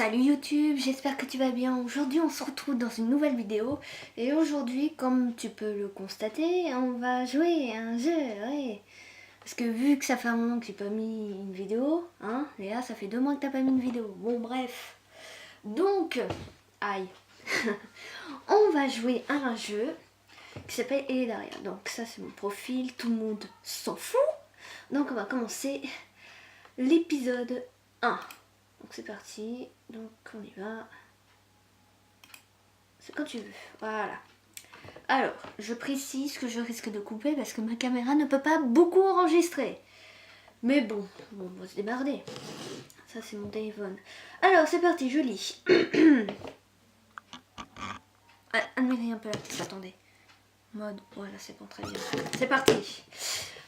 Salut YouTube, j'espère que tu vas bien. Aujourd'hui on se retrouve dans une nouvelle vidéo. Et aujourd'hui, comme tu peux le constater, on va jouer à un jeu, ouais. Parce que vu que ça fait un moment que j'ai pas mis une vidéo, hein, Léa, ça fait 2 mois que t'as pas mis une vidéo. Bon bref. Donc, aïe. On va jouer à un jeu qui s'appelle Edaria. Donc ça c'est mon profil, tout le monde s'en fout. Donc on va commencer l'épisode 1. Donc c'est parti, donc on y va. C'est quand tu veux, voilà. Alors, je précise que je risque de couper parce que ma caméra ne peut pas beaucoup enregistrer. Mais bon, on va se démerder. Ça c'est mon téléphone. Alors c'est parti, je lis. Admirez un peu la petite, attendez. Mode, voilà c'est bon, très bien. C'est parti.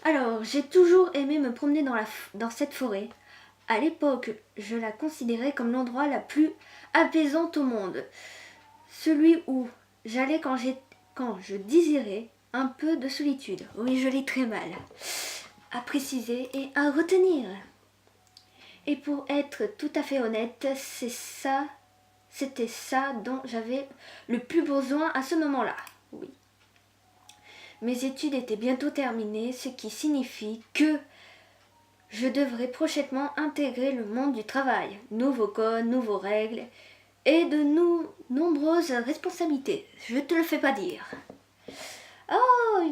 Alors, j'ai toujours aimé me promener dans cette forêt. À l'époque, je la considérais comme l'endroit la plus apaisante au monde. Celui où j'allais quand je désirais un peu de solitude. Oui, je lis très mal. À préciser et à retenir. Et pour être tout à fait honnête, c'était ça dont j'avais le plus besoin à ce moment-là. Oui. Mes études étaient bientôt terminées, ce qui signifie que je devrais prochainement intégrer le monde du travail. Nouveaux codes, nouvelles règles et de nombreuses responsabilités. Je te le fais pas dire. Oh,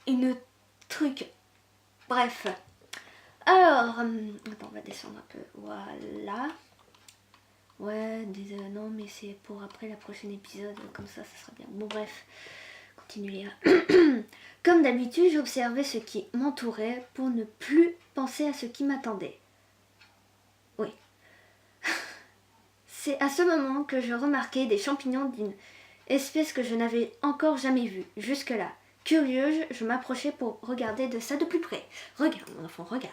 une truc. Bref. Alors, attends, on va descendre un peu. Voilà. Ouais, non, mais c'est pour après la prochaine épisode. Comme ça sera bien. Bon, bref. Continuez. Comme d'habitude, j'observais ce qui m'entourait pour ne plus penser à ce qui m'attendait. Oui. C'est à ce moment que je remarquai des champignons d'une espèce que je n'avais encore jamais vue jusque-là. Curieuse, je m'approchai pour regarder de ça de plus près. Regarde, mon enfant, regarde.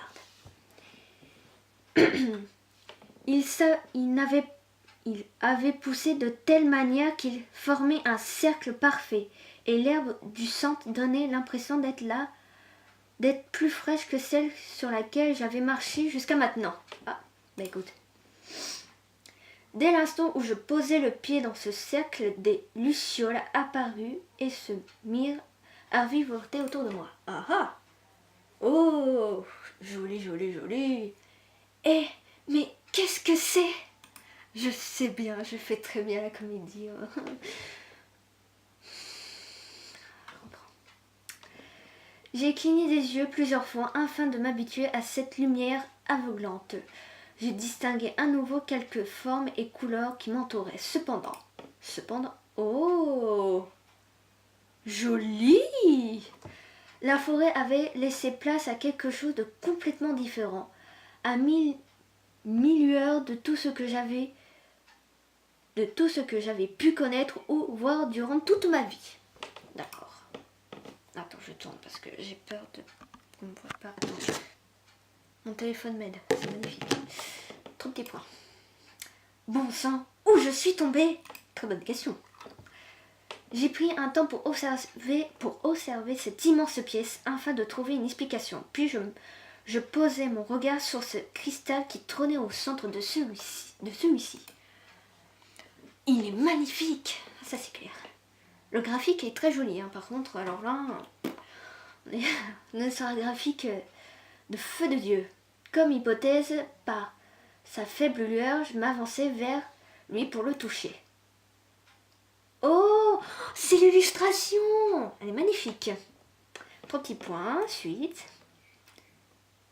Il avait poussé de telle manière qu'il formait un cercle parfait, et l'herbe du centre donnait l'impression d'être plus fraîche que celle sur laquelle j'avais marché jusqu'à maintenant. Ah, bah écoute. Dès l'instant où je posai le pied dans ce cercle, des lucioles apparurent et se mirent à vivoter autour de moi. Ah ah! Oh! Joli, joli, joli! Eh, mais qu'est-ce que c'est? Je sais bien, je fais très bien la comédie. J'ai cligné des yeux plusieurs fois afin de m'habituer à cette lumière aveuglante. Je distinguais à nouveau quelques formes et couleurs qui m'entouraient. Cependant, oh, joli! La forêt avait laissé place à quelque chose de complètement différent, à mille lueurs de tout ce que j'avais pu connaître ou voir durant toute ma vie. D'accord. Attends, je tourne parce que j'ai peur de qu'on ne me voit pas. Attends. Mon téléphone m'aide, c'est magnifique. Trop de petits points. Bon sang, où je suis tombée? Très bonne question. J'ai pris un temps pour observer cette immense pièce afin de trouver une explication. Puis je posai mon regard sur ce cristal qui trônait au centre de celui-ci. Il est magnifique, ça c'est clair. Le graphique est très joli, hein, par contre, alors là, on est sur un graphique de feu de Dieu. Comme hypothèse, par sa faible lueur, je m'avançai vers lui pour le toucher. Oh, c'est l'illustration! Elle est magnifique. 3 petits points, ensuite.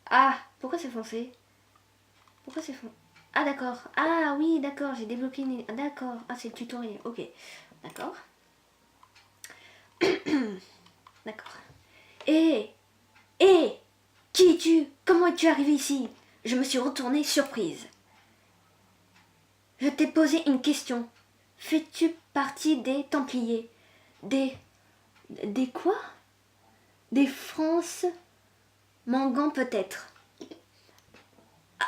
Ah, pourquoi c'est foncé? Pourquoi c'est foncé? Ah d'accord, ah oui d'accord, j'ai débloqué une... Ah, d'accord, ah c'est le tutoriel, ok. D'accord. D'accord. Et qui es-tu? Comment es-tu arrivé ici? Je me suis retournée surprise. Je t'ai posé une question. Fais-tu partie des Templiers? Des quoi? Des France Mangan peut-être.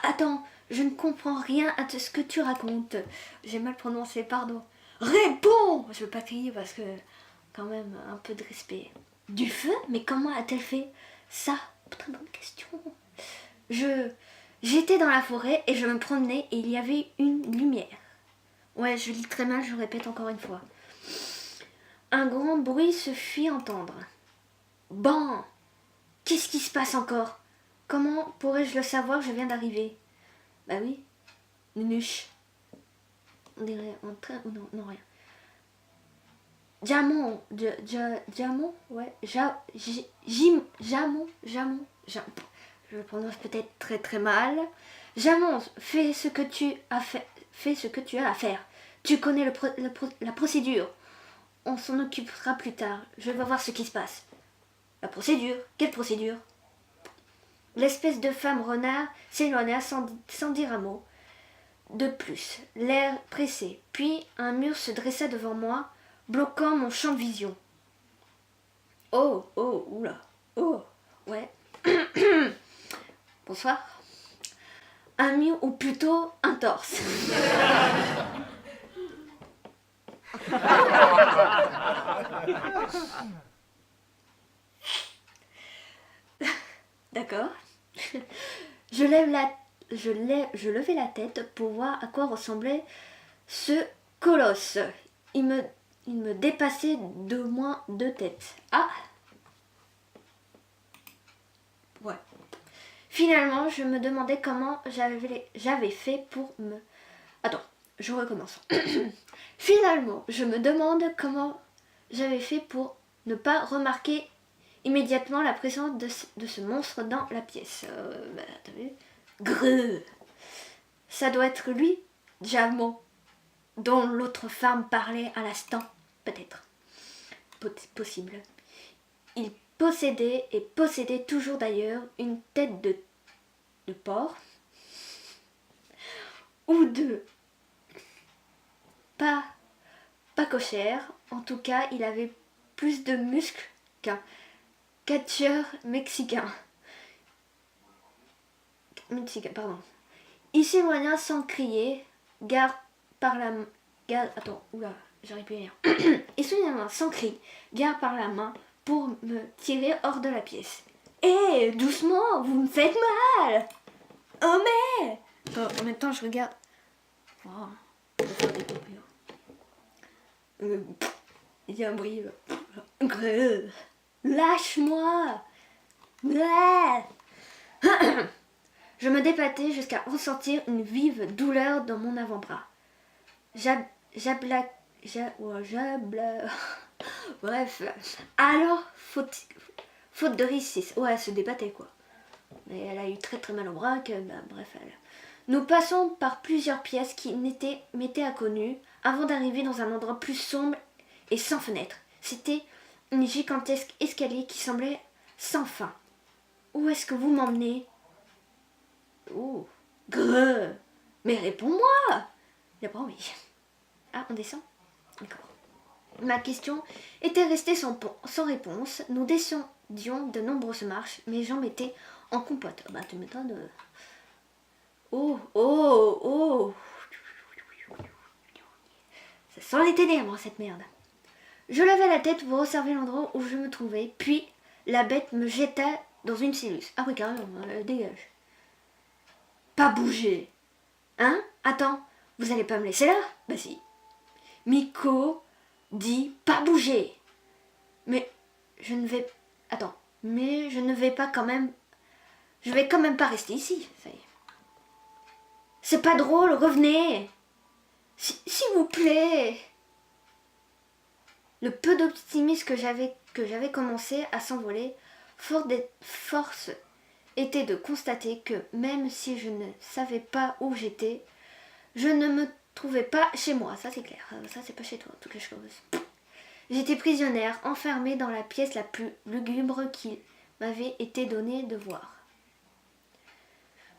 Attends, je ne comprends rien à ce que tu racontes. J'ai mal prononcé, pardon. Réponds! Je veux pas crier parce que quand même un peu de respect. Du feu? Mais comment a-t-elle fait ça? Très bonne question. J'étais dans la forêt et je me promenais et il y avait une lumière. Ouais, je lis très mal, je répète encore une fois. Un grand bruit se fit entendre. Ban! Qu'est-ce qui se passe encore? Comment pourrais-je le savoir? Je viens d'arriver. Bah oui, Nunuche. On dirait en train ou non, non rien. Diamant, diamant, ouais, jamon, je le prononce peut-être très très mal. Jamon, fais ce que tu as fait, fais ce que tu as à faire. Tu connais la procédure. On s'en occupera plus tard. Je vais voir ce qui se passe. La procédure? Quelle procédure? L'espèce de femme renard s'éloigna sans dire un mot. De plus, l'air pressé, puis un mur se dressa devant moi, bloquant mon champ de vision. Oh, oh, oula, oh, ouais. Bonsoir. Un mur ou plutôt un torse. D'accord. Je levai la tête pour voir à quoi ressemblait ce colosse. Il me dépassait d'au moins 2 têtes. Ah! Ouais. Finalement, je me demandais comment j'avais fait pour me... Attends, je recommence. Finalement, je me demande comment j'avais fait pour ne pas remarquer immédiatement la présence de ce monstre dans la pièce. T'as vu? Grrr. Ça doit être lui, Jamon, dont l'autre femme parlait à l'instant, peut-être. Possible. Il possédait, et possédait toujours d'ailleurs, une tête de porc, ou de pas cochère. En tout cas, il avait plus de muscles qu'un catcheur mexicain. Pardon. Il s'éloigna sans crier, attends, oula, j'arrive plus à lire. Il s'éloigna sans cri, garde par la main, pour me tirer hors de la pièce. Hé, doucement, vous me faites mal! Oh mais! En même temps, je regarde. Oh, je vais faire des coupures. Il y a un bruit là. Lâche-moi! Je me débattais jusqu'à ressentir une vive douleur dans mon avant-bras. Bref. Alors, faute de risque, ouais, elle se débattait quoi. Mais elle a eu très très mal au bras, bref. Nous passons par plusieurs pièces qui m'étaient inconnues avant d'arriver dans un endroit plus sombre et sans fenêtre. C'était une gigantesque escalier qui semblait sans fin. Où est-ce que vous m'emmenez? Oh, grrr. Mais réponds-moi. D'abord oui. Ah, on descend? D'accord. Ma question était restée sans réponse. Nous descendions de nombreuses marches. Mes jambes étaient en compote. Bah, tu m'étonnes. Oh, oh, oh. Ça sent les ténèbres, cette merde. Je levai la tête pour observer l'endroit où je me trouvais. Puis, la bête me jeta dans une cellule. Ah oui, carrément, dégage. Pas bouger. Hein? Attends, vous allez pas me laisser là? Bah si. Miko dit pas bouger. Mais je ne vais... Attends. Mais je ne vais pas quand même... Je vais quand même pas rester ici. Ça y est. C'est pas drôle, revenez. S'il vous plaît. Le peu d'optimisme que j'avais commencé à s'envoler, force était de constater que même si je ne savais pas où j'étais, je ne me trouvais pas chez moi, ça c'est clair, ça c'est pas chez toi, toutes les choses. J'étais prisonnière, enfermée dans la pièce la plus lugubre qu'il m'avait été donné de voir.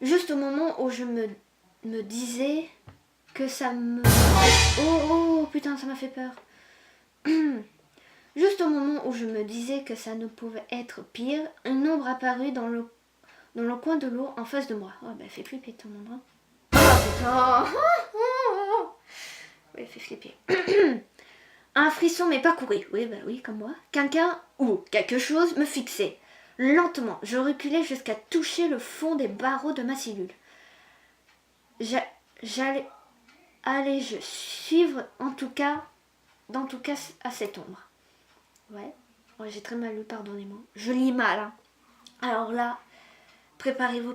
Juste au moment où je me disais que ça me... Oh putain, ça m'a fait peur. Juste au moment où je me disais que ça ne pouvait être pire, une ombre apparut dans le coin de l'eau en face de moi. Oh bah fais flipper ton ombre. Oh putain. Oui, fait flipper. Un frisson m'est parcouru. Oui, bah oui, comme moi. Quelqu'un ou quelque chose me fixait. Lentement, je reculais jusqu'à toucher le fond des barreaux de ma cellule. j'allais je suivre dans tout cas à cette ombre. Ouais, j'ai très mal lu, pardonnez-moi. Je lis mal, hein. Alors là, préparez-vous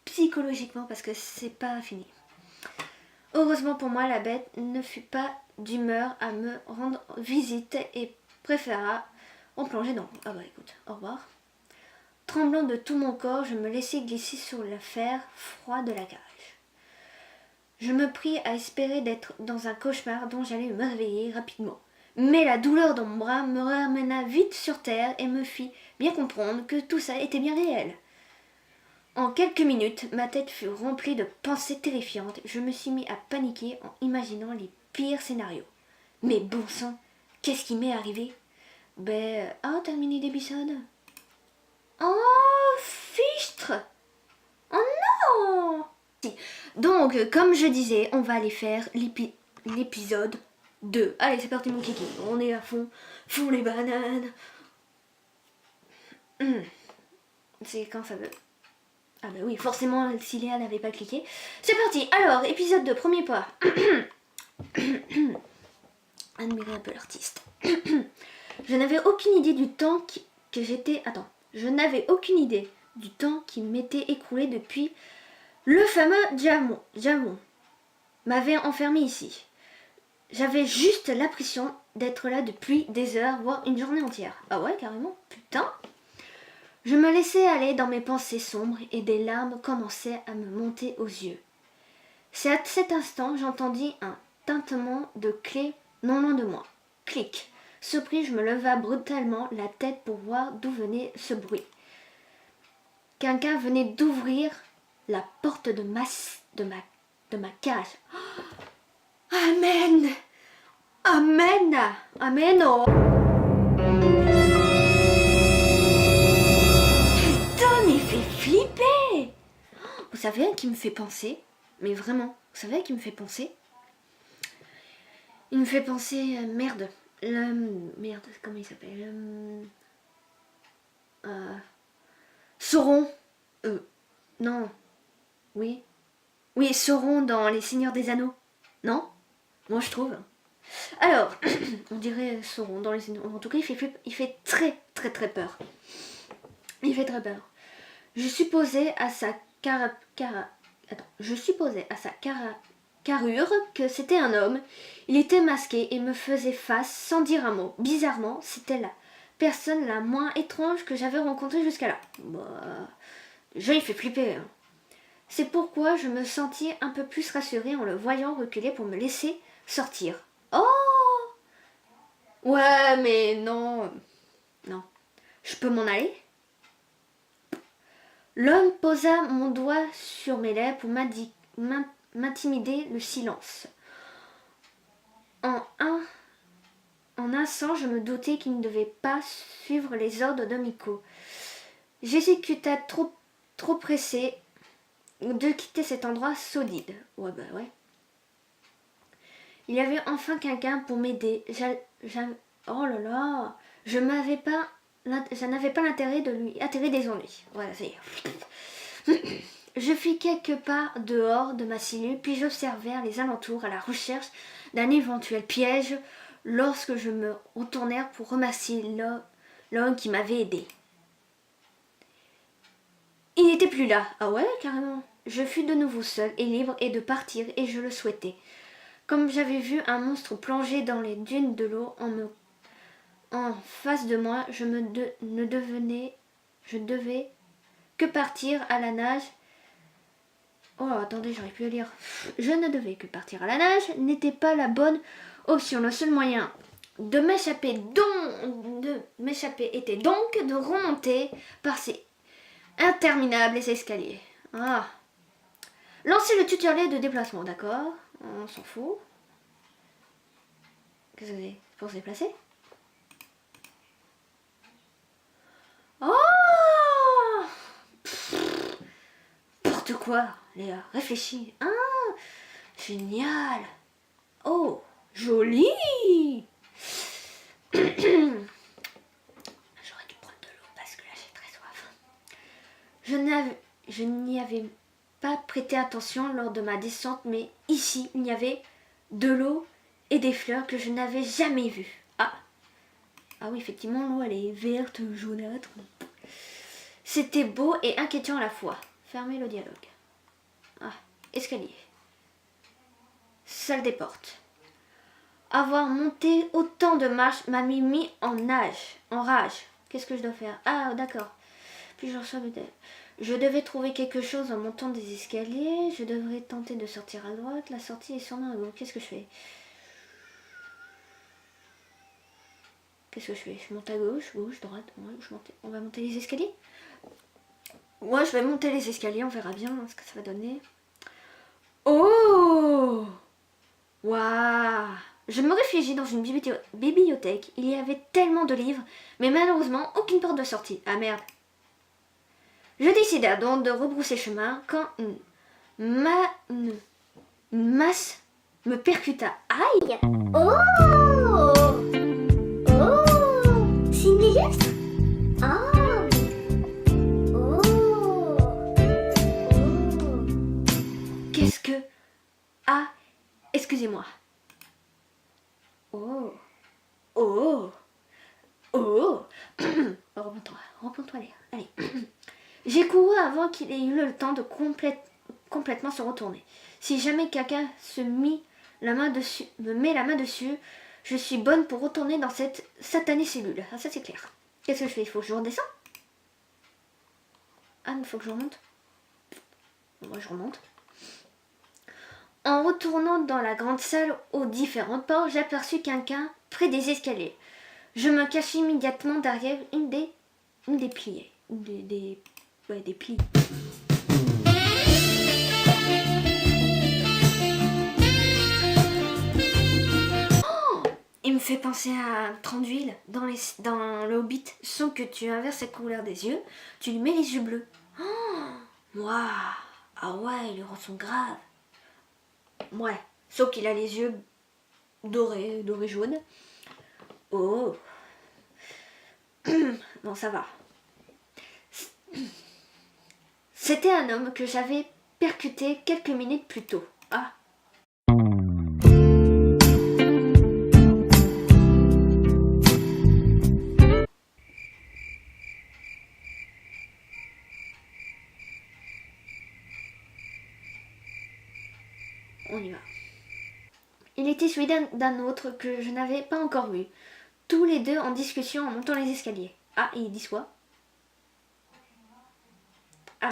psychologiquement parce que c'est pas fini. Heureusement pour moi, la bête ne fut pas d'humeur à me rendre visite et préféra en plonger dans l'eau. Ah bah écoute, au revoir. Tremblant de tout mon corps, je me laissai glisser sur le fer froid de la cage. Je me pris à espérer d'être dans un cauchemar dont j'allais me réveiller rapidement. Mais la douleur dans mon bras me ramena vite sur terre et me fit bien comprendre que tout ça était bien réel. En quelques minutes, ma tête fut remplie de pensées terrifiantes. Je me suis mis à paniquer en imaginant les pires scénarios. Mais bon sang, qu'est-ce qui m'est arrivé? Terminé l'épisode. Oh, fichtre! Oh non! Donc, comme je disais, on va aller faire l'épisode 2. Allez, c'est parti mon kiki. On est à fond. Font les bananes. C'est quand ça veut. Ah bah oui, forcément, si Léa n'avait pas cliqué. C'est parti. Alors, épisode 2, premier pas. Admirer un peu l'artiste. Je n'avais aucune idée du temps que j'étais... Attends. Je n'avais aucune idée du temps qui m'était écoulé depuis le fameux Jamon m'avait enfermé ici. J'avais juste l'impression d'être là depuis des heures, voire une journée entière. Ah ouais, carrément. Putain. Je me laissais aller dans mes pensées sombres et des larmes commençaient à me monter aux yeux. C'est à cet instant j'entendis un tintement de clé non loin de moi. Clic. Surpris, je me leva brutalement la tête pour voir d'où venait ce bruit. Quelqu'un venait d'ouvrir la porte de ma cage. Amen. Amen. Amen. Oh. Putain, mais il fait flipper. Vous savez à qui me fait penser? Mais vraiment, vous savez à qui me fait penser? Il me fait penser... merde, comment il s'appelle? Sauron. Non. Oui. Oui, Sauron dans Les Seigneurs des Anneaux. Non? Moi je trouve. Alors, on dirait Sauron dans Les Seigneurs... En tout cas, il fait très très très peur. Il fait très peur. Je supposais à sa carrure que c'était un homme. Il était masqué et me faisait face sans dire un mot. Bizarrement, c'était la personne la moins étrange que j'avais rencontrée jusqu'à là. Il fait flipper. Hein. C'est pourquoi je me sentis un peu plus rassurée en le voyant reculer pour me laisser sortir. Oh! Ouais, mais non. Non. Je peux m'en aller? L'homme posa mon doigt sur mes lèvres pour m'intimider le silence. En un sens, je me doutais qu'il ne devait pas suivre les ordres de Miko. J'exécuta trop pressé de quitter cet endroit sordide. Ouais. Il y avait enfin quelqu'un pour m'aider. Oh là là, je n'avais pas l'intérêt de lui attirer des ennuis. Voilà, ça y est. Je fis quelques pas dehors de ma cellule, puis j'observai les alentours à la recherche d'un éventuel piège lorsque je me retournai pour remercier l'homme qui m'avait aidé. Il n'était plus là. Ah ouais, carrément. Je fus de nouveau seule et libre et de partir, et je le souhaitais. Comme j'avais vu un monstre plonger dans les dunes de l'eau en face de moi, je devais que partir à la nage. Oh, attendez, j'arrive plus à lire. Je ne devais que partir à la nage, n'était pas la bonne option. Le seul moyen de m'échapper était donc de remonter par ces interminables escaliers. Ah. Lancer le tutoriel de déplacement, d'accord. On s'en fout. Qu'est-ce que c'est? Pour se déplacer? Oh! N'importe quoi, Léa, réfléchis. Ah, génial. Oh, joli. J'aurais dû prendre de l'eau parce que là j'ai très soif. Je n'y avais pas prêté attention lors de ma descente, mais ici, il y avait de l'eau et des fleurs que je n'avais jamais vues. Ah oui, effectivement, l'eau, elle est verte, jaunâtre. C'était beau et inquiétant à la fois. Fermez le dialogue. Ah, escalier. Salle des portes. Avoir monté autant de marches m'a mis en rage. Qu'est-ce que je dois faire? Ah, d'accord. Puis je reçois Je devais trouver quelque chose en montant des escaliers. Je devrais tenter de sortir à droite. La sortie est sûrement à gauche. Qu'est-ce que je fais? Qu'est-ce que je fais? Je monte à gauche, droite. On va monter les escaliers? Moi, je vais monter les escaliers. On verra bien ce que ça va donner. Oh! Waouh! Je me réfugie dans une bibliothèque. Il y avait tellement de livres, mais malheureusement, aucune porte de sortie. Ah merde! Je décida donc de rebrousser chemin quand une masse me percuta. Aïe! Oh! Oh! C'est une illustre? Oh! Oh! Oh! Qu'est-ce que... Ah! Excusez-moi. Oh! Oh! Oh! Reprends-toi, allez. J'ai couru avant qu'il ait eu le temps de complètement se retourner. Si jamais quelqu'un me met la main dessus, je suis bonne pour retourner dans cette satanée cellule. Ah, ça c'est clair. Qu'est-ce que je fais? Il faut que je redescends? Ah, il faut que je remonte. Moi, je remonte. En retournant dans la grande salle aux différentes portes, j'aperçus quelqu'un près des escaliers. Je me cachai immédiatement derrière une des plis. Des plis. Oh, il me fait penser à un tronc d'huile dans le Hobbit, sauf que tu inverses la couleur des yeux, tu lui mets les yeux bleus. Oh, waouh! Ah ouais, les rend sont graves. Ouais, sauf qu'il a les yeux dorés jaunes. Oh. Bon, ça va. C'était un homme que j'avais percuté quelques minutes plus tôt. Ah. On y va. Il était celui d'un autre que je n'avais pas encore vu. Tous les deux en discussion en montant les escaliers. Ah, et ils disent quoi? Ah.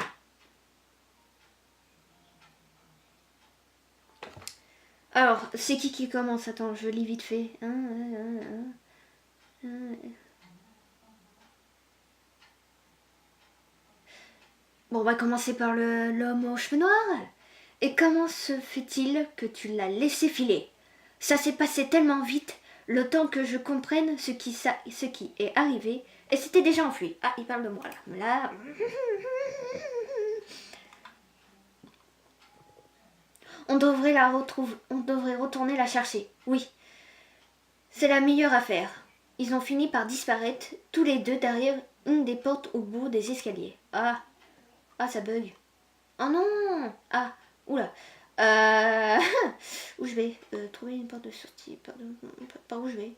Alors, c'est qui commence? Attends, je lis vite fait. Bon, on va commencer par l'homme aux cheveux noirs. Et comment se fait-il que tu l'as laissé filer? Ça s'est passé tellement vite, le temps que je comprenne ce qui est arrivé, et c'était déjà enfui. Ah, il parle de moi là. On devrait retourner la chercher. Oui, c'est la meilleure affaire. Ils ont fini par disparaître tous les deux derrière une des portes au bout des escaliers. Ah, ça bug. Oh non. Ah, oula. Où je vais? Trouver une porte de sortie. Par où je vais?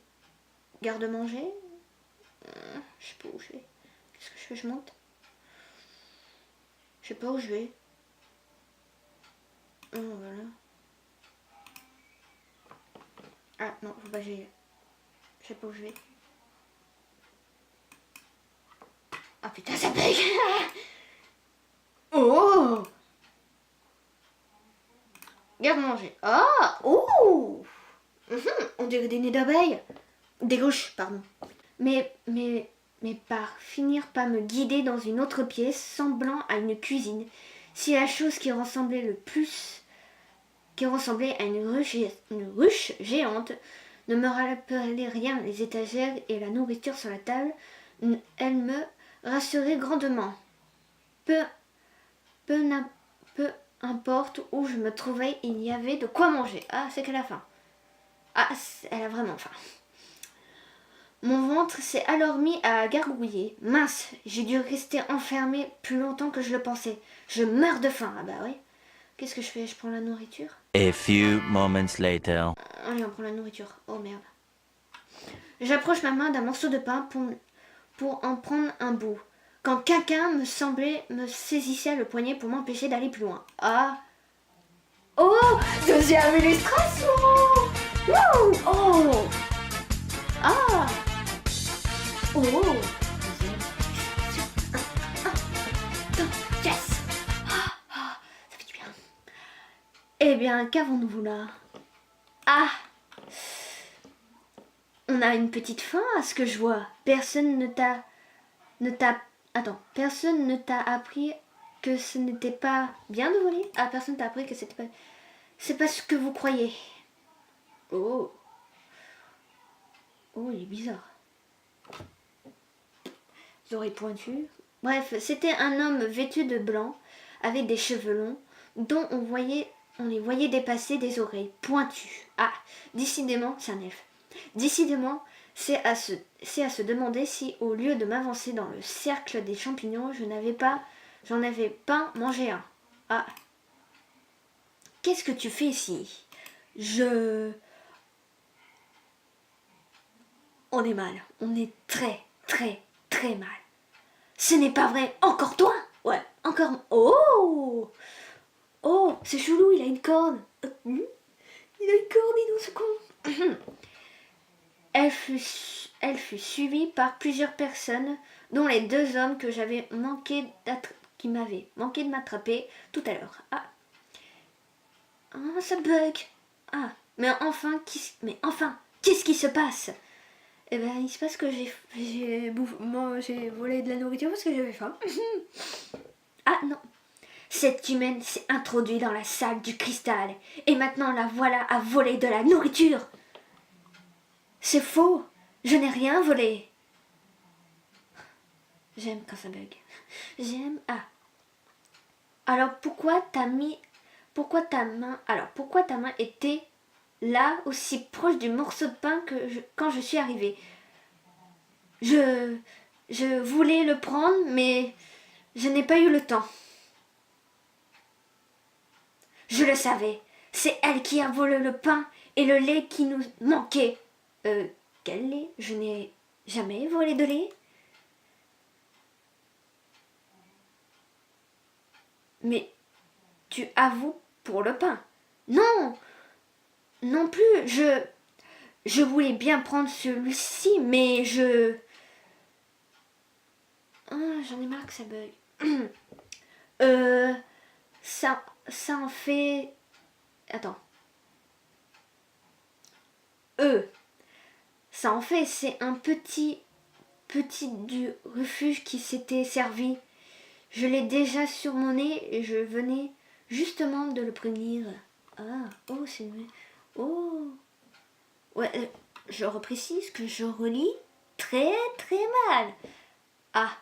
Garde-manger? Je sais pas où je vais. Qu'est-ce que je fais? Je monte? Je sais pas où je vais. Oh, voilà. Ah non, faut pas que j'aille. Je sais pas où je vais. Ah putain, ça bug. Oh! Garde-manger. Ah! Oh! On dirait des nids d'abeilles. Des gauches, pardon. Mais par finir par me guider dans une autre pièce, semblant à une cuisine. Si la chose qui ressemblait à une ruche géante, ne me rappelait rien, les étagères et la nourriture sur la table, elle me rassurait grandement. Peu importe où je me trouvais, il y avait de quoi manger. Ah, c'est qu'elle a faim. Ah, elle a vraiment faim. Mon ventre s'est alors mis à gargouiller. Mince, j'ai dû rester enfermée plus longtemps que je le pensais. Je meurs de faim. Ah bah oui. Qu'est-ce que je fais? Je prends la nourriture? A few moments later. Allez, on prend la nourriture. Oh merde. J'approche ma main d'un morceau de pain pour en prendre un bout. Quand quelqu'un me saisissait le poignet pour m'empêcher d'aller plus loin. Ah! Oh! Deuxième illustration! Wouh! Oh! Ah! Oh! Deuxième illustration. Yes! Ça fait du bien. Eh bien, qu'avons-nous là? Ah! On a une petite fin à ce que je vois. Personne ne t'a appris que ce n'était pas bien de voler? Ah, personne t'a appris que c'était pas... C'est pas ce que vous croyez. Oh. Oh, il est bizarre. Les oreilles pointues. Bref, c'était un homme vêtu de blanc, avec des cheveux longs, dont on les voyait dépasser des oreilles pointues. Ah, décidément, c'est un elfe. Décidément, c'est à se demander si, au lieu de m'avancer dans le cercle des champignons, j'en avais pas mangé un. Ah. Qu'est-ce que tu fais ici? On est mal. On est très, très, très mal. Ce n'est pas vrai. Encore toi? Ouais, encore... Oh! Oh, c'est chelou, il a une corne. Il a une corne, dis donc, ce con. Elle fut suivie par plusieurs personnes, dont les deux hommes que j'avais qui m'avaient manqué de m'attraper tout à l'heure. Ah. Oh, ça bug. Ah, mais enfin, qu'est-ce qui se passe? Eh ben, il se passe que j'ai volé de la nourriture parce que j'avais faim. Ah non. Cette humaine s'est introduite dans la salle du cristal et maintenant la voilà à voler de la nourriture. C'est faux. Je n'ai rien volé. J'aime quand ça bug. J'aime... Ah. Alors pourquoi ta main était là, aussi proche du morceau de pain quand je suis arrivée? Je voulais le prendre, mais je n'ai pas eu le temps. Je le savais. C'est elle qui a volé le pain et le lait qui nous manquait. Quel lait? Je n'ai jamais volé de lait. Mais tu avoues pour le pain. Non, non plus. Je voulais bien prendre celui-ci, mais j'en ai marre que ça bug. Ça en fait... Attends. Ça en fait, c'est un petit du refuge qui s'était servi. Je l'ai déjà sur mon nez et je venais justement de le prévenir. Ah, oh, c'est... Oh. Ouais, je reprécise que je relis très très mal. Ah,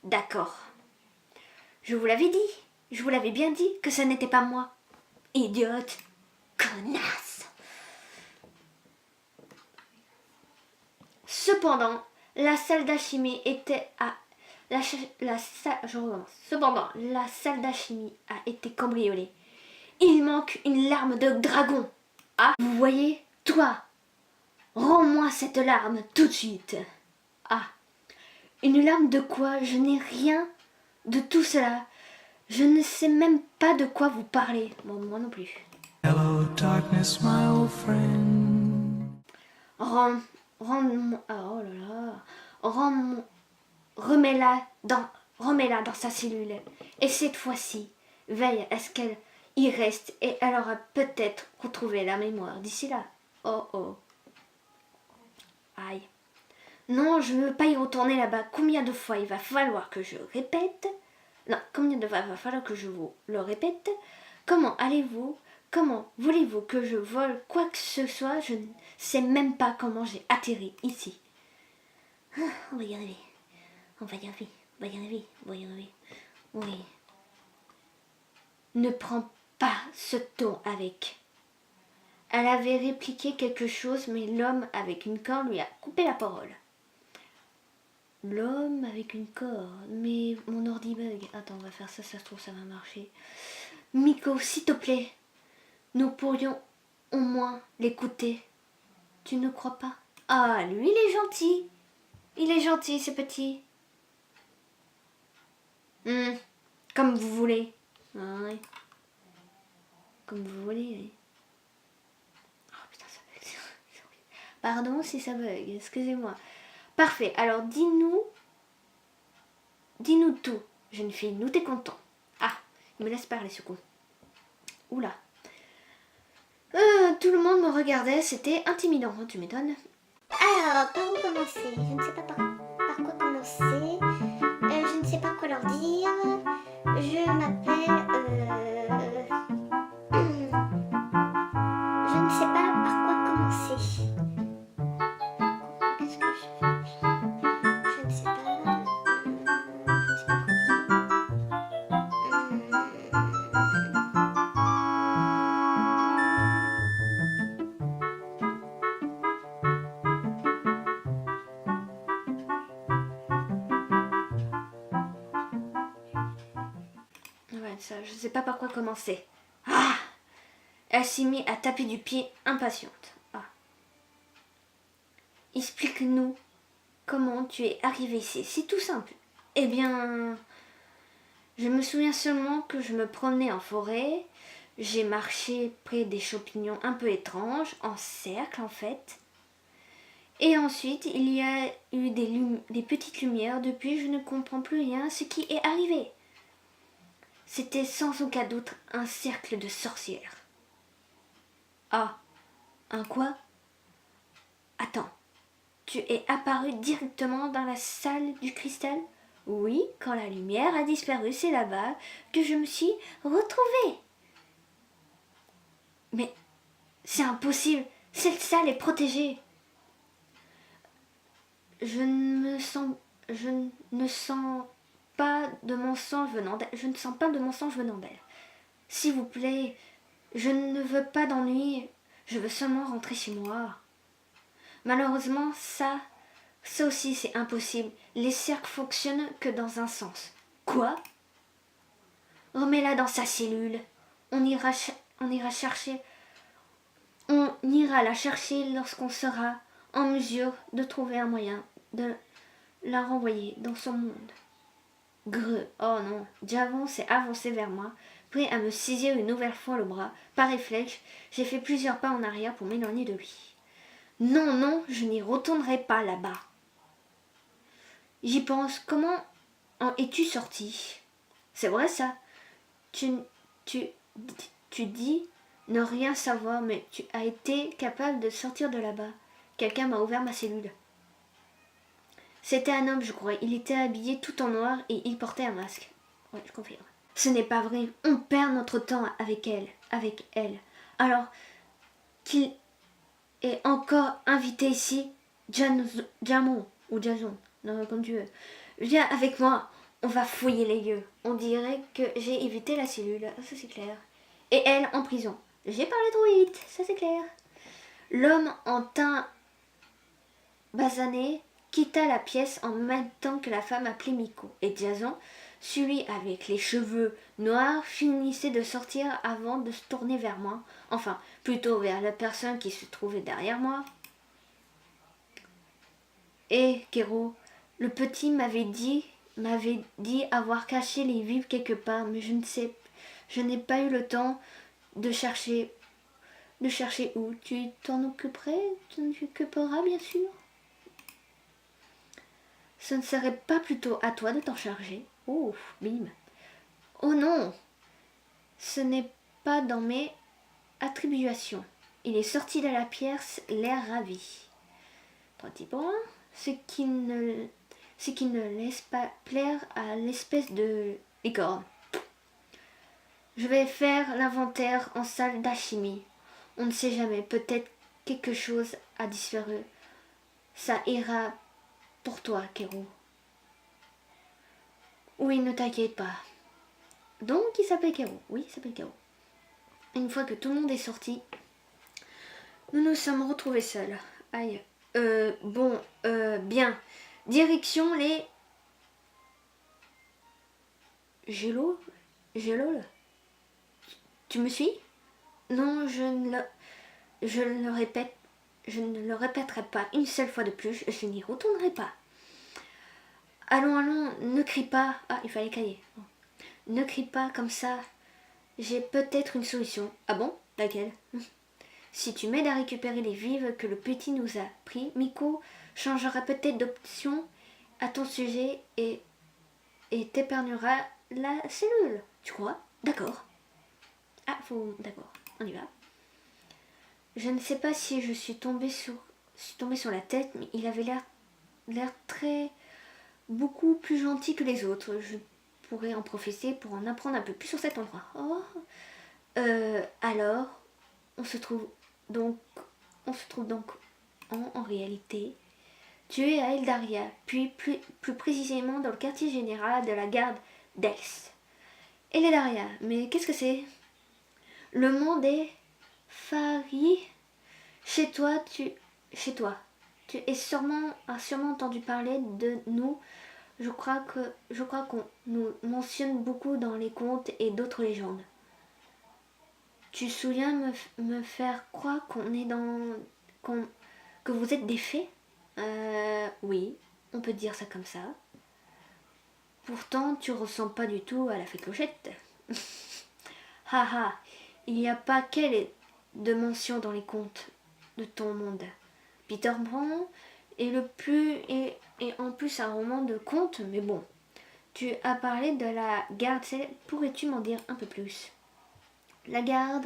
d'accord. Je vous l'avais dit. Je vous l'avais bien dit que ça n'était pas moi. Idiote. Connasse. Cependant, la salle d'alchimie était à... Cependant, la salle d'alchimie a été cambriolée. Il manque une larme de dragon. Ah, vous voyez? Toi, rends-moi cette larme tout de suite. Ah, une larme de quoi? Je n'ai rien de tout cela. Je ne sais même pas de quoi vous parlez. Bon, moi non plus. Hello, darkness, my old friend. Remets-la dans sa cellule. Et cette fois-ci, veille à ce qu'elle y reste et elle aura peut-être retrouvé la mémoire d'ici là. Oh oh. Aïe. Non, je ne veux pas y retourner là-bas. Combien de fois il va falloir que je répète? Non, combien de fois il va falloir que je vous le répète? Comment voulez-vous que je vole quoi que ce soit? Je ne sais même pas comment j'ai atterri ici. Ah, on va y arriver. On va y arriver. Oui. Ne prends pas ce ton avec. Elle avait répliqué quelque chose, mais l'homme avec une corne lui a coupé la parole. L'homme avec une corne. Mais mon ordi bug. Attends, on va faire ça, ça se trouve ça va marcher. Miko, s'il te plaît, nous pourrions au moins l'écouter. Tu ne crois pas? Ah, lui, il est gentil. Il est gentil, ce petit. Comme vous voulez. Ah, oui. Comme vous voulez, oui. Oh putain, ça bug. Pardon si ça bug, excusez-moi. Parfait, alors dis-nous tout, jeune fille, nous t'es content. Ah, il me laisse parler ce coup. Oula. Tout le monde me regardait, c'était intimidant, hein, tu m'étonnes. Alors, par où commencer? Je ne sais pas par quoi commencer. Je ne sais pas quoi leur dire. Je m'appelle... Je ne sais pas par quoi commencer. Qu'est-ce que je fais? Je ne sais pas. Je ne sais pas Ouais, ça, je sais pas par quoi commencer. Ah! Elle s'est mise à taper du pied, impatiente. Ah. Explique-nous comment tu es arrivée ici. C'est tout simple. Eh bien, je me souviens seulement que je me promenais en forêt. J'ai marché près des champignons un peu étranges, en cercle en fait. Et ensuite, il y a eu des petites lumières. Depuis, je ne comprends plus rien ce qui est arrivé. C'était sans aucun doute un cercle de sorcières. Ah, un quoi? Attends, tu es apparu directement dans la salle du cristal? Oui, quand la lumière a disparu, c'est là-bas que je me suis retrouvée. Mais c'est impossible, cette salle est protégée. Je ne sens pas de mensonge venant d'elle. Je ne sens pas de mensonge venant d'elle. S'il vous plaît, je ne veux pas d'ennui. Je veux seulement rentrer chez moi. Malheureusement, ça aussi c'est impossible. Les cercles fonctionnent que dans un sens. Quoi? Remets-la dans sa cellule. On ira la chercher lorsqu'on sera en mesure de trouver un moyen de la renvoyer dans son monde. Greu. Oh non. Javon s'est avancé vers moi, prêt à me saisir une nouvelle fois le bras. Par réflexe, j'ai fait plusieurs pas en arrière pour m'éloigner de lui. Non, non, je n'y retournerai pas là-bas. J'y pense. Comment en es-tu sorti? C'est vrai ça. Tu dis ne rien savoir, mais tu as été capable de sortir de là-bas. Quelqu'un m'a ouvert ma cellule. C'était un homme, je crois. Il était habillé tout en noir et il portait un masque. Ouais, je confirme. Ce n'est pas vrai. On perd notre temps avec elle. Alors qu'il est encore invité ici, Jamon ou Jason, non, comme tu veux. Viens avec moi. On va fouiller les lieux. On dirait que j'ai évité la cellule. Ça c'est clair. Et elle en prison. J'ai parlé trop vite. Ça c'est clair. L'homme en teint basané quitta la pièce en même temps que la femme appelée Miko. Et Jason, celui avec les cheveux noirs, finissait de sortir avant de se tourner vers moi. Enfin, plutôt vers la personne qui se trouvait derrière moi. Et Kero, le petit m'avait dit avoir caché les vivres quelque part, mais je n'ai pas eu le temps de chercher où. Tu t'en occuperais? Tu t'en occuperas bien sûr. Ce ne serait pas plutôt à toi de t'en charger? Oh, bim. Oh non, ce n'est pas dans mes attributions. Il est sorti de la pièce, l'air ravi. 3 petits points, ce qui ne laisse pas plaire à l'espèce de licorne. Je vais faire l'inventaire en salle d'alchimie. On ne sait jamais, peut-être quelque chose a disparu. Ça ira pour toi, Kero. Oui, ne t'inquiète pas. Donc, il s'appelle Kero. Oui, il s'appelle Kero. Une fois que tout le monde est sorti, nous nous sommes retrouvés seuls. Aïe. Bien. Direction les... Gelol. Tu me suis? Non, je le répète, je ne le répéterai pas une seule fois de plus, je n'y retournerai pas. Allons, allons, ne crie pas. Ah, il fallait cailler. Ne crie pas comme ça. J'ai peut-être une solution. Ah bon? Laquelle? Si tu m'aides à récupérer les vives que le petit nous a pris, Miko changera peut-être d'option à ton sujet et t'épargnera la cellule. Tu crois? D'accord. Ah, d'accord, on y va. Je ne sais pas si je suis tombée sur la tête, mais il avait l'air très beaucoup plus gentil que les autres. Je pourrais en profiter pour en apprendre un peu plus sur cet endroit. Oh. Alors, on se trouve donc en réalité. Tu es à Eldaria, puis plus précisément dans le quartier général de la garde d'Els. Eldaria, mais qu'est-ce que c'est? Le monde est Fari. Chez toi, tu as sûrement entendu parler de nous. Je crois qu'on nous mentionne beaucoup dans les contes et d'autres légendes. Tu souviens me faire croire que vous êtes des fées? Oui, on peut dire ça comme ça. Pourtant, tu ressembles pas du tout à la fée Clochette. Haha, il n'y a pas qu'elle de mention dans les contes de ton monde. Peter Pan est en plus un roman de contes, mais bon. Tu as parlé de la garde, pourrais-tu m'en dire un peu plus? La garde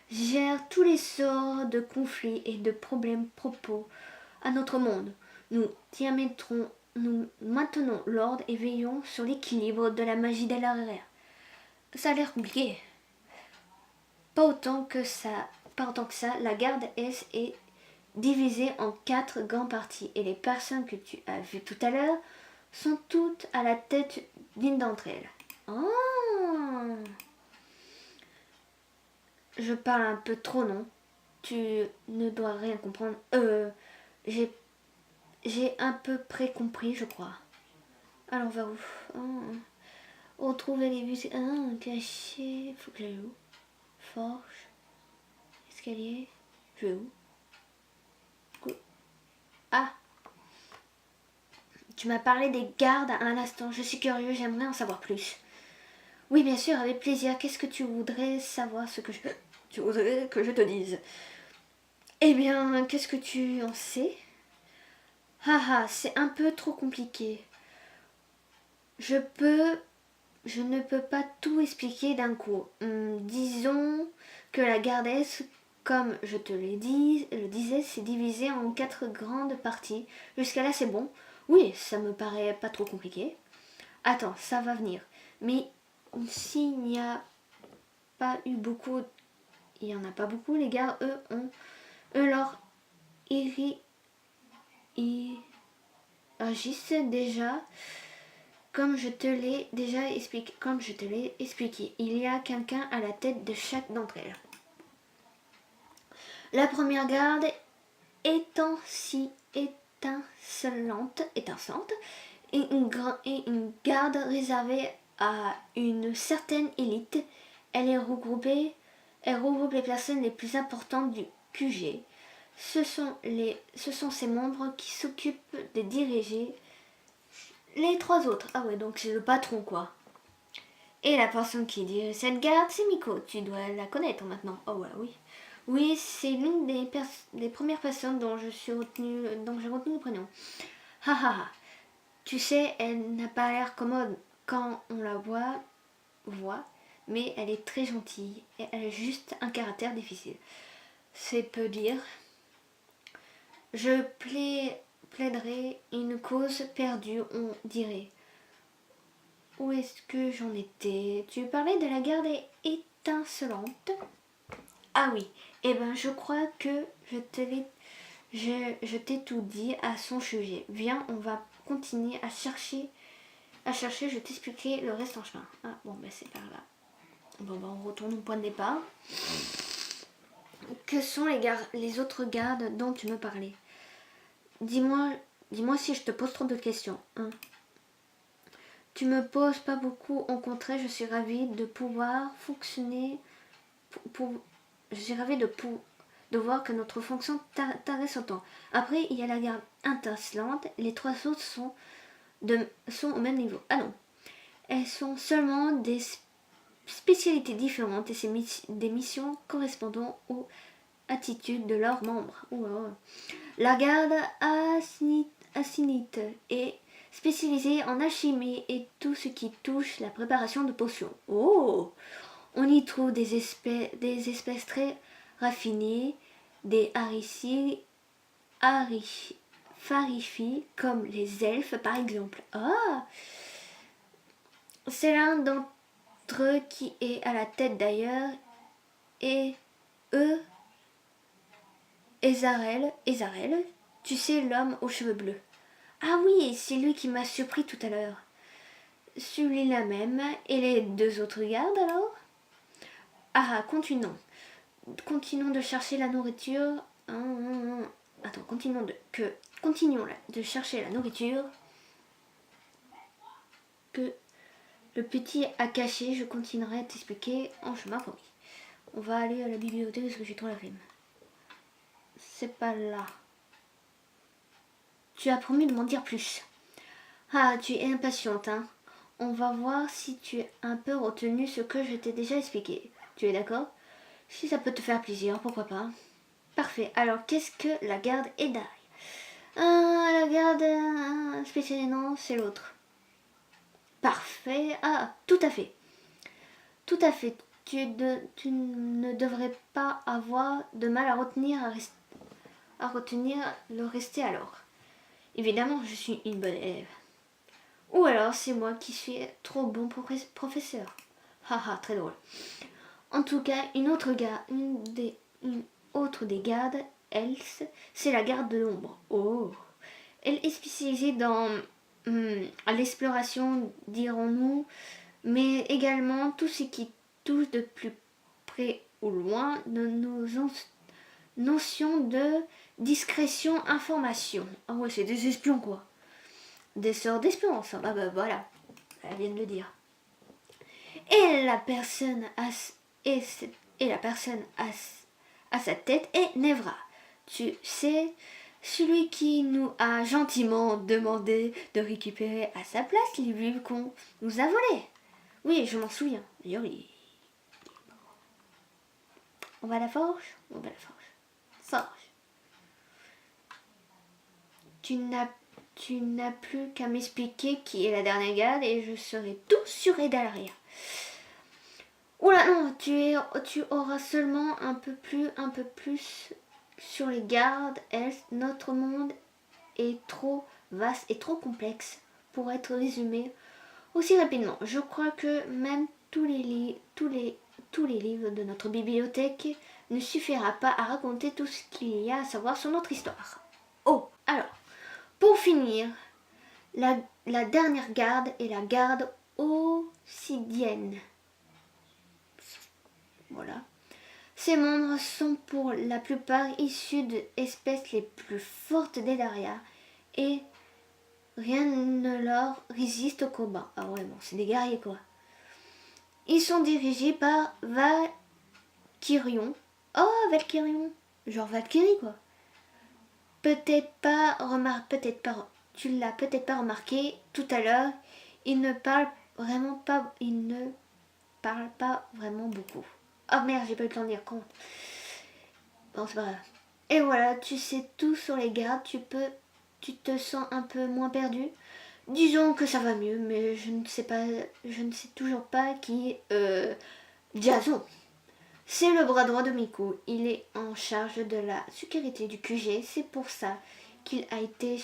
gère tous les sorts de conflits et de problèmes propos à notre monde. Nous maintenons l'ordre et veillons sur l'équilibre de la magie d'Elaria. Ça a l'air compliqué. Pas autant que ça, la garde S est divisée en 4 grandes parties et les personnes que tu as vues tout à l'heure sont toutes à la tête d'une d'entre elles. Oh. Je parle un peu trop, non? Tu ne dois rien comprendre. J'ai à peu près compris, je crois. Alors, on va où? Retrouver les vues. Caché. Faut que j'aille où? Forge. Escalier. Je vais où? Ah! Tu m'as parlé des gardes à un instant. Je suis curieux, j'aimerais en savoir plus. Oui, bien sûr, avec plaisir. Qu'est-ce que tu voudrais savoir tu voudrais que je te dise? Eh bien, qu'est-ce que tu en sais? C'est un peu trop compliqué. Je ne peux pas tout expliquer d'un coup. Disons que la gardesse, comme je te le disais, c'est divisé en 4 grandes parties. Jusqu'à là, c'est bon. Oui, ça me paraît pas trop compliqué. Attends, ça va venir. Mais s'il n'y a pas eu beaucoup, il y en a pas beaucoup, les gardes, leur agissent déjà comme je te l'ai expliqué. Il y a quelqu'un à la tête de chaque d'entre elles. La première garde étant si étincelante, et une garde réservée à une certaine élite. Elle regroupe les personnes les plus importantes du QG. Ce sont ces membres qui s'occupent de diriger les 3 autres. Ah ouais, donc c'est le patron, quoi. Et la personne qui dirige cette garde, c'est Miko. Tu dois la connaître maintenant. Oh ouais, oui. Oui, c'est l'une des premières personnes dont j'ai retenu le prénom. Tu sais, elle n'a pas l'air commode quand on la voit, mais elle est très gentille et elle a juste un caractère difficile. C'est peu dire. Je plaiderai une cause perdue, on dirait. Où est-ce que j'en étais? Tu parlais de la garde étincelante. Ah oui, eh ben je crois que je t'ai tout dit à son sujet. Viens, on va continuer à chercher, je t'expliquerai le reste en chemin. Ah bon, ben c'est par là. Bon, ben on retourne au point de départ. Que sont les autres gardes dont tu me parlais? Dis-moi si je te pose trop de questions. Hein. Tu me poses pas beaucoup, au contraire, je suis ravie de pouvoir fonctionner de voir que notre fonction t'intéresse autant. Après, il y a la garde intercelante. Les 3 autres sont au même niveau. Ah non, elles sont seulement des spécialités différentes et c'est des missions correspondant aux attitudes de leurs membres. La garde asinite est spécialisée en alchimie et tout ce qui touche la préparation de potions. Oh, on y trouve des espèces très raffinées, des farifi comme les elfes par exemple. Ah, c'est l'un d'entre eux qui est à la tête d'ailleurs, et eux, Ezarel, tu sais, l'homme aux cheveux bleus. Ah oui, c'est lui qui m'a surpris tout à l'heure. Celui-là même. Et les 2 autres gardes alors? Ah, continuons de chercher la nourriture. Attends, continuons de chercher la nourriture que le petit a caché. Je continuerai à t'expliquer en chemin promis. On va aller à la bibliothèque parce que j'ai trop la flemme. C'est pas là. Tu as promis de m'en dire plus. Ah, tu es impatiente, hein. On va voir si tu as un peu retenu ce que je t'ai déjà expliqué. Tu es d'accord? Si ça peut te faire plaisir, pourquoi pas. Parfait. Alors, qu'est-ce que la garde Edai? La garde spéciale, non, c'est l'autre. Parfait. Ah, tout à fait. Tout à fait. Tu ne devrais pas avoir de mal à retenir le rester alors. Évidemment, je suis une bonne élève. Ou alors c'est moi qui suis trop bon professeur. Haha, très drôle. En tout cas, une autre des gardes, Else, c'est la garde de l'ombre. Oh. Elle est spécialisée dans l'exploration, dirons-nous, mais également tout ce qui touche de plus près ou loin de nos notions de discrétion, information. Ah ouais, c'est des espions quoi. Des sorts d'espions, ça. Bah voilà, elle vient de le dire. Et la personne à sa tête est Nevra. Tu sais, celui qui nous a gentiment demandé de récupérer à sa place les livres qu'on nous a volés. Oui, je m'en souviens. D'ailleurs, on va à la forge. Forge. Tu n'as plus qu'à m'expliquer qui est la dernière garde et je serai tout sur Edalaria. Oula non, tu auras seulement un peu plus sur les gardes. Notre monde est trop vaste et trop complexe pour être résumé aussi rapidement. Je crois que même tous les livres de notre bibliothèque ne suffira pas à raconter tout ce qu'il y a à savoir sur notre histoire. Oh, alors, pour finir, la dernière garde est la garde obsidienne. Voilà. Ces membres sont pour la plupart issus des espèces les plus fortes d'Edaria et rien ne leur résiste au combat. Ah ouais, bon, c'est des guerriers quoi. Ils sont dirigés par Valkyrion. Oh, Valkyrion. Genre Valkyrie quoi. Tu l'as peut-être pas remarqué tout à l'heure, il ne parle pas vraiment beaucoup. Oh merde, j'ai pas eu le temps de lire compte. Bon, c'est pas grave. Et voilà, tu sais tout sur les gardes, tu te sens un peu moins perdu. Disons que ça va mieux, mais je ne sais toujours pas qui est Jason. C'est le bras droit de Miku. Il est en charge de la sécurité du QG. C'est pour ça qu'il a été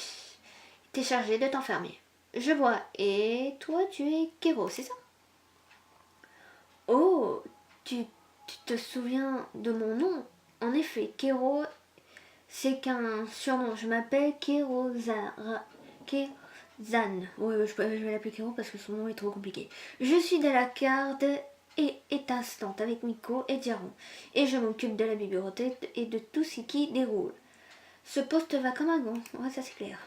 chargé de t'enfermer. Je vois. Et toi, tu es Kero, c'est ça? Oh, tu te souviens de mon nom? En effet, Kero, c'est qu'un surnom. Je m'appelle Kerozan. Ouais, je vais l'appeler Kero parce que son nom est trop compliqué. Je suis de la garde et étincelante avec Miko et Diaron. Et je m'occupe de la bibliothèque et de tout ce qui déroule. Ce poste va comme un gant, ouais, ça c'est clair.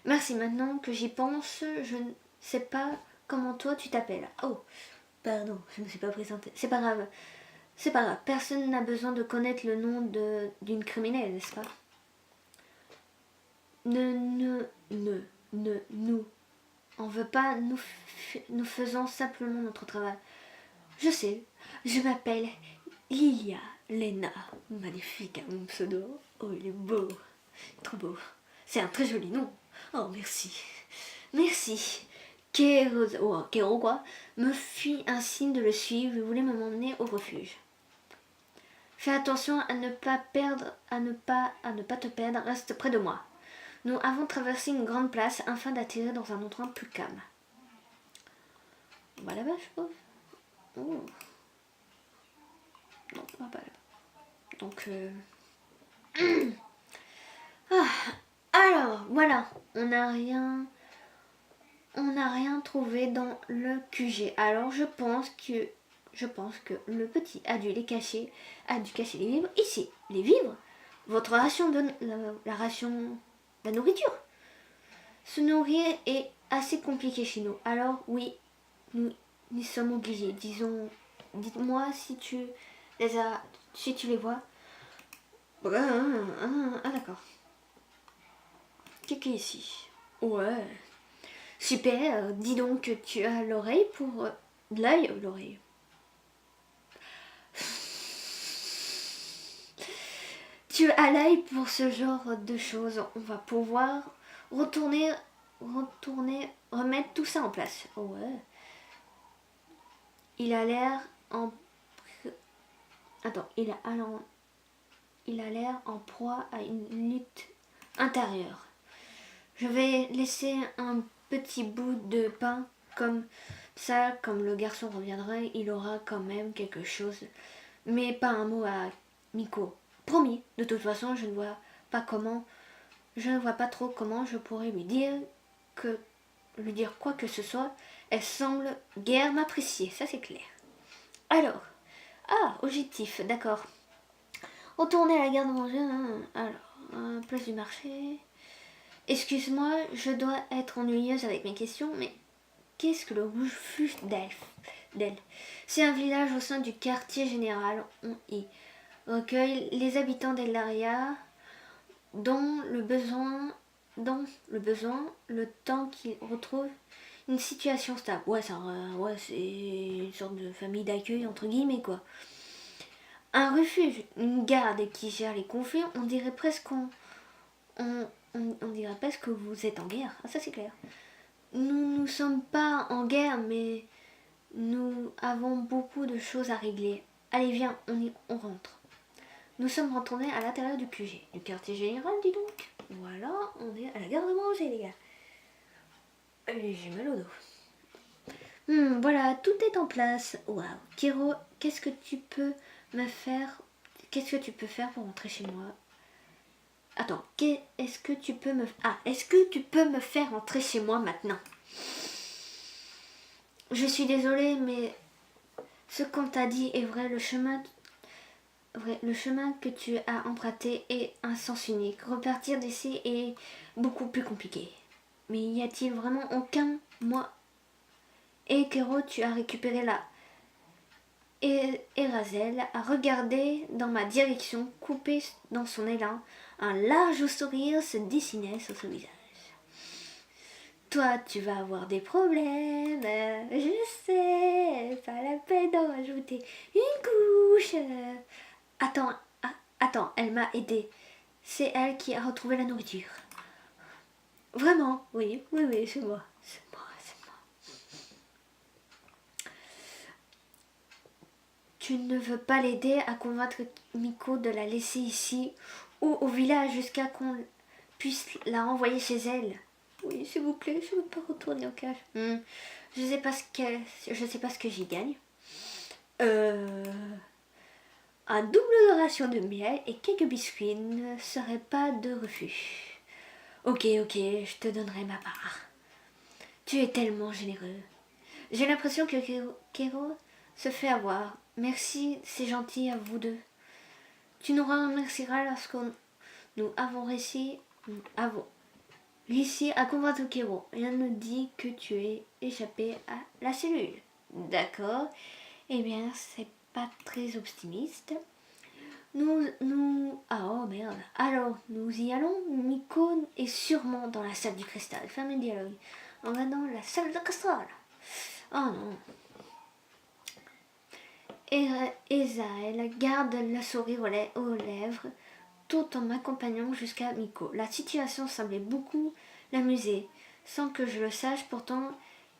Merci, maintenant que j'y pense, je ne sais pas comment toi tu t'appelles. Oh, pardon, je ne me suis pas présentée. C'est pas grave. C'est pas grave, personne n'a besoin de connaître le nom d'une criminelle, n'est-ce pas? Nous. On veut pas, nous faisons simplement notre travail. Je sais, je m'appelle Lilia Lena. Magnifique, hein, mon pseudo. Oh, il est beau. Trop beau. C'est un très joli nom. Oh, merci. Merci. Kero, quoi, me fit un signe de le suivre et voulait m'emmener au refuge. Fais attention à ne pas te perdre, reste près de moi. Nous avons traversé une grande place afin d'atterrir dans un endroit plus calme. On va là-bas, je pense. Oh. Non, on va pas là-bas. Donc, alors, voilà. On n'a rien trouvé dans le QG. Alors, je pense que le petit a dû cacher les vivres ici. Les vivres? Votre ration la ration... La nourriture. Se nourrir est assez compliqué chez nous. Alors oui, nous y sommes obligés. Dites-moi si tu les vois. Ah d'accord. Qu'est-ce ici? Ouais. Super. Dis donc que tu as l'oreille pour l'oreille. Tu as l'œil pour ce genre de choses. On va pouvoir remettre tout ça en place. Ouais. Il a l'air en proie à une lutte intérieure. Je vais laisser un petit bout de pain comme ça, comme le garçon reviendra, il aura quand même quelque chose. Mais pas un mot à Miko. Promis, de toute façon, je ne vois pas trop comment je pourrais lui dire quoi que ce soit. Elle semble guère m'apprécier, ça c'est clair. Alors, objectif, d'accord. Retourner à la gare de manger, alors, place du marché. Excuse-moi, je dois être ennuyeuse avec mes questions, mais qu'est-ce que le refuge d'Elle? C'est un village au sein du quartier général. On y recueille les habitants d'Elaria dont le besoin, le temps qu'ils retrouvent une situation stable. Ouais, c'est une sorte de famille d'accueil entre guillemets quoi. Un refuge, une garde qui gère les conflits, on dirait presque que vous êtes en guerre. Ah ça c'est clair. Nous ne sommes pas en guerre, mais nous avons beaucoup de choses à régler. Allez viens, on rentre. Nous sommes retournés à l'intérieur du QG, du quartier général, dis donc. Voilà, on est à la gare de manger, les gars. J'ai mal au dos. Voilà, tout est en place. Waouh. Kero, qu'est-ce que tu peux faire pour rentrer chez moi? Attends, est-ce que tu peux me faire rentrer chez moi maintenant? Je suis désolée, mais ce qu'on t'a dit est vrai. Le chemin que tu as emprunté est un sens unique. Repartir d'ici est beaucoup plus compliqué. Mais y a-t-il vraiment aucun moi? Et Kero, tu as récupéré la Erazel a regardé dans ma direction, coupé dans son élan. Un large sourire se dessinait sur son visage. Toi, tu vas avoir des problèmes. Je sais, pas la peine d'en rajouter une couche. Attends, elle m'a aidée. C'est elle qui a retrouvé la nourriture. Vraiment? Oui, c'est moi. C'est moi. Tu ne veux pas l'aider à convaincre Miko de la laisser ici ou au village jusqu'à qu'on puisse la renvoyer chez elle? Oui, s'il vous plaît, je ne veux pas retourner au cache. Je sais pas ce que j'y gagne. Un double de ration de miel et quelques biscuits ne seraient pas de refus. Ok, je te donnerai ma part. Tu es tellement généreux. J'ai l'impression que Kero se fait avoir. Merci, c'est gentil à vous deux. Tu nous remercieras lorsque nous avons réussi à convaincre Kero. Rien ne dit que tu es échappé à la cellule. D'accord. Eh bien, c'est pas très optimiste. Ah oh merde. Alors, nous y allons. Miko est sûrement dans la salle du cristal. Fermez le dialogue. On va dans la salle de cristal. Oh non. Esaël garde le sourire aux lèvres tout en m'accompagnant jusqu'à Miko. La situation semblait beaucoup l'amuser, sans que je le sache. Pourtant,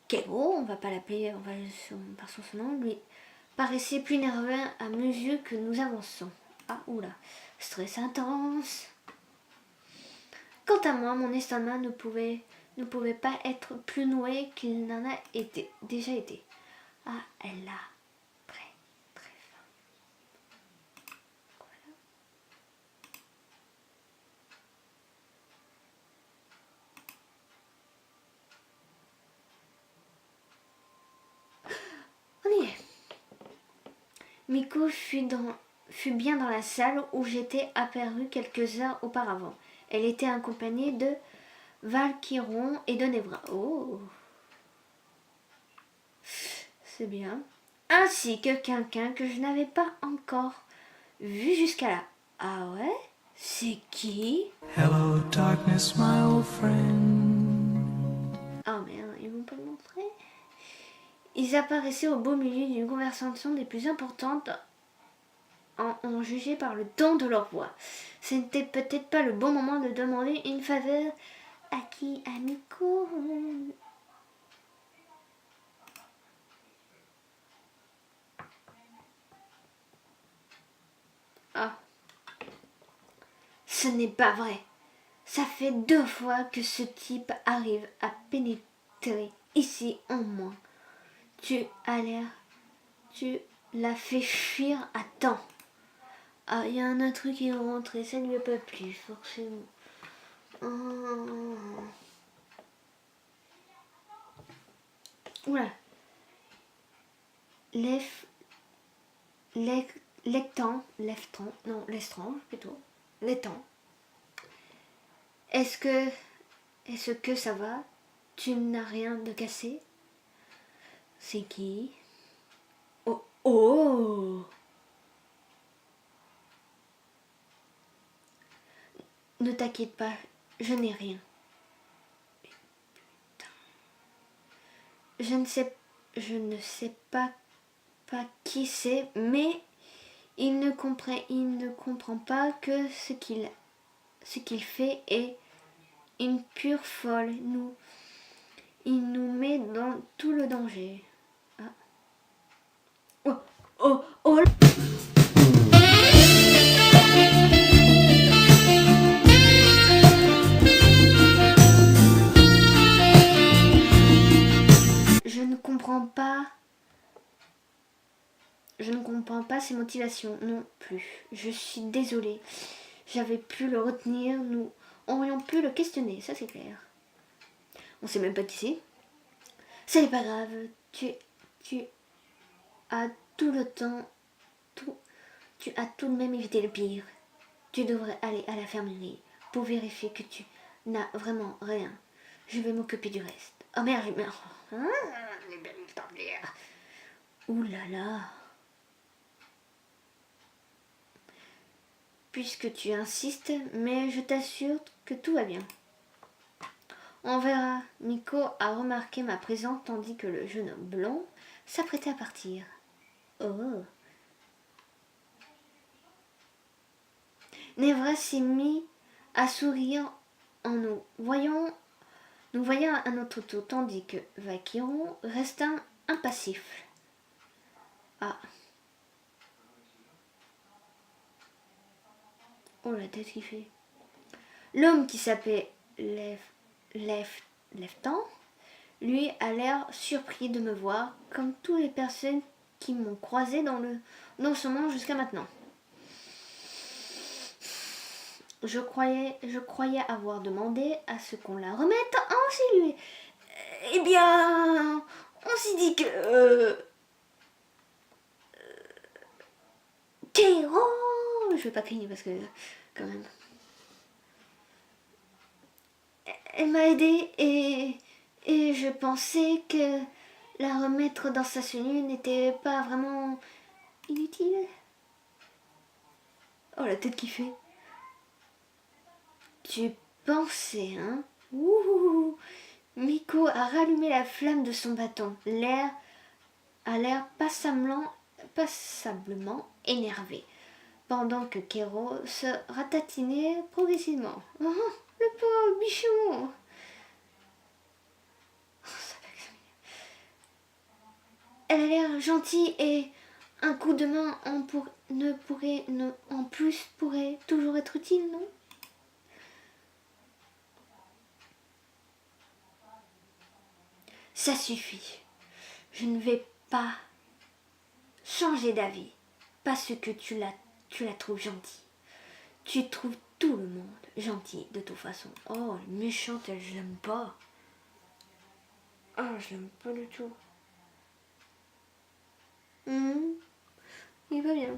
Kero, on va pas l'appeler, on va par son nom, lui paraissait plus nerveux à mesure que nous avançons. Ah, oula, stress intense. Quant à moi, mon estomac ne pouvait pas être plus noué qu'il n'en a déjà été. Ah, elle a très, très faim. Voilà. On y est. Miko fut bien dans la salle où j'étais apparue quelques heures auparavant. Elle était accompagnée de Valkyron et de Nevra. Oh, c'est bien. Ainsi que quelqu'un que je n'avais pas encore vu jusqu'à là. Ah ouais? C'est qui? Hello, darkness, my old friend. Oh merde, ils vont pas le montrer. Ils apparaissaient au beau milieu d'une conversation des plus importantes en jugé par le ton de leur voix. Ce n'était peut-être pas le bon moment de demander une faveur à qui? À Miko? Ah. Ce n'est pas vrai. Ça fait 2 fois que ce type arrive à pénétrer ici en moi. Tu l'as fait fuir à temps. Ah, il y a un autre truc qui est rentré, ça ne lui a pas plu, forcément. Oh. Oula. Lestrange plutôt. L'étang. Est-ce que ça va? Tu n'as rien de cassé? C'est qui? Oh, oh! Ne t'inquiète pas, je n'ai rien. Putain. Je ne sais pas qui c'est, mais il ne comprend pas que ce qu'il fait est une pure folle. Il nous met dans tout le danger. Ah. Oh, oh, oh! Je ne comprends pas ses motivations non plus. Je suis désolée. J'avais pu le retenir. Nous aurions pu le questionner, ça c'est clair. On sait même pas qui c'est. Ce n'est pas grave. Tu as tout le temps. Tu as tout de même évité le pire. Tu devrais aller à la fermerie pour vérifier que tu n'as vraiment rien. Je vais m'occuper du reste. Oh merde, j'ai bien eu le temps de lire. Ouh là là. Puisque tu insistes, mais je t'assure que tout va bien. On verra. Miko a remarqué ma présence tandis que le jeune homme blond s'apprêtait à partir. Oh. Nevra s'est mis à sourire en nous voyant à notre tour, tandis que Valkyron resta impassif. Ah. Oh la tête qui fait. L'homme qui s'appelait Leftan, lui, a l'air surpris de me voir, comme toutes les personnes qui m'ont croisé dans ce monde jusqu'à maintenant. Je croyais avoir demandé à ce qu'on la remette en cellule. Eh bien, on s'est dit que... Kéro, je vais pas crier parce que, quand même... Elle m'a aidée et je pensais que la remettre dans sa cellule n'était pas vraiment inutile. Oh, la tête qui fait. Tu pensais, hein? Ouh! Miko a rallumé la flamme de son bâton. L'air a l'air passablement énervé, pendant que Kero se ratatinait progressivement. Oh, le pauvre bichon! Elle a l'air gentille et un coup de main en plus pourrait toujours être utile, non? Ça suffit. Je ne vais pas changer d'avis parce que tu la trouves gentille. Tu trouves tout le monde gentil de toute façon. Oh, elle est méchante, elle, je l'aime pas. Oh, je l'aime pas du tout. Il va bien.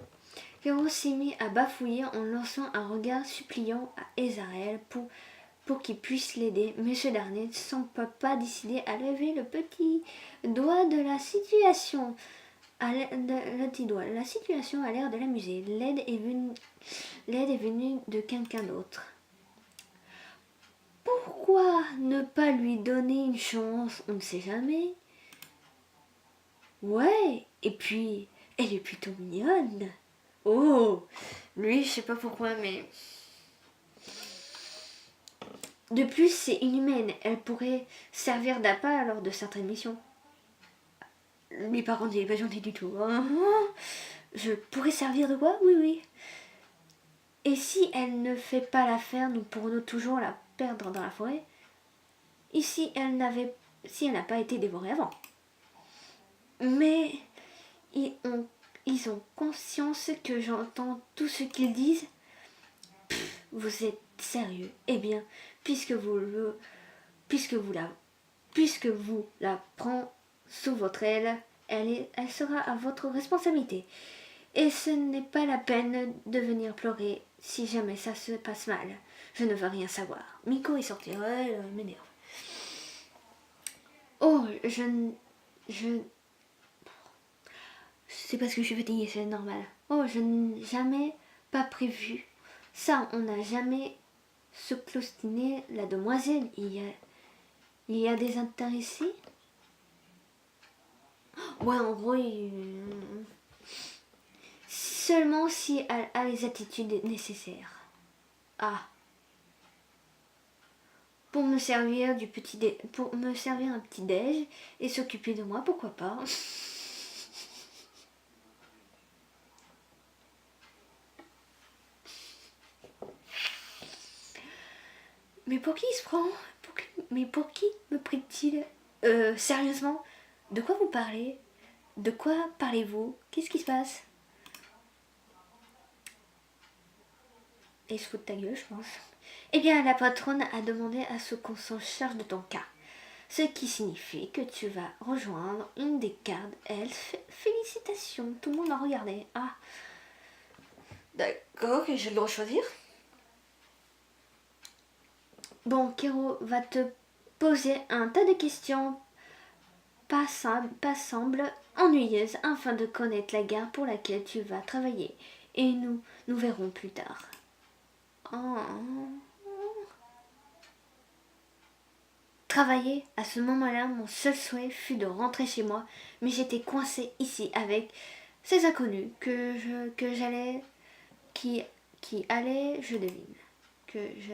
Kero s'est mis à bafouiller en lançant un regard suppliant à Ezarel pour qu'il puisse l'aider. Mais ce dernier ne semble pas décidé à lever le petit doigt de la situation. Le petit doigt. La situation a l'air de l'amuser. L'aide est venue de quelqu'un d'autre. Pourquoi ne pas lui donner une chance? On ne sait jamais. Ouais, et puis, elle est plutôt mignonne. Oh, lui, je sais pas pourquoi, mais... De plus, c'est une humaine. Elle pourrait servir d'appât lors de certaines missions. Lui, par contre, il est pas gentil du tout. Je pourrais servir de quoi? Oui, oui. Et si elle ne fait pas l'affaire, nous pourrons toujours la perdre dans la forêt. Et si elle n'a pas été dévorée avant. Mais ils ont conscience que j'entends tout ce qu'ils disent. Vous êtes sérieux? Eh bien, puisque vous la prend sous votre aile, elle sera à votre responsabilité. Et ce n'est pas la peine de venir pleurer si jamais ça se passe mal. Je ne veux rien savoir. Miko est sorti. Ouais, elle m'énerve. Oh, c'est parce que je suis fatiguée, c'est normal. Oh, je n'ai jamais pas prévu. Ça, on n'a jamais seclostiné la demoiselle. Il y a des intéressés. Ouais, en gros, seulement si elle a les attitudes nécessaires. Ah. Pour me servir un petit déj et s'occuper de moi, pourquoi pas. Mais pour qui il se prend? Mais pour qui me prie-t-il? Sérieusement? De quoi vous parlez? De quoi parlez-vous? Qu'est-ce qui se passe? Et il se fout de ta gueule, je pense. Eh bien, la patronne a demandé à ce qu'on s'en charge de ton cas. Ce qui signifie que tu vas rejoindre une des gardes elfes. Félicitations, tout le monde a regardé. Ah. D'accord, et j'ai le droit de choisir. Bon, Kero va te poser un tas de questions pas semblent ennuyeuses afin de connaître la gare pour laquelle tu vas travailler. Et nous verrons plus tard. Oh. Travailler, à ce moment-là, mon seul souhait fut de rentrer chez moi, mais j'étais coincée ici avec ces inconnus qui allaient, je devine, je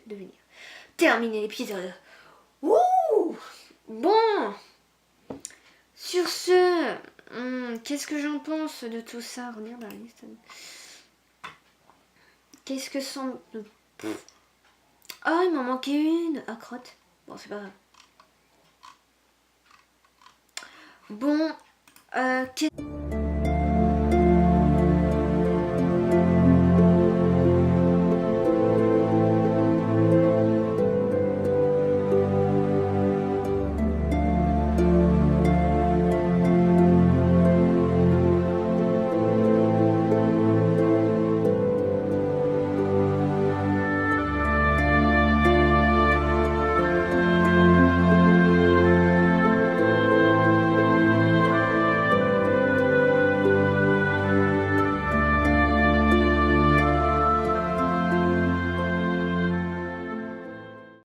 devenir. Terminer l'épisode. Ouh! Bon! Sur ce, qu'est-ce que j'en pense de tout ça? Regarde la liste. Qu'est-ce que sont... Oh, il m'en manquait une. Ah, crotte. Bon, c'est pas grave. Bon, qu'est-ce...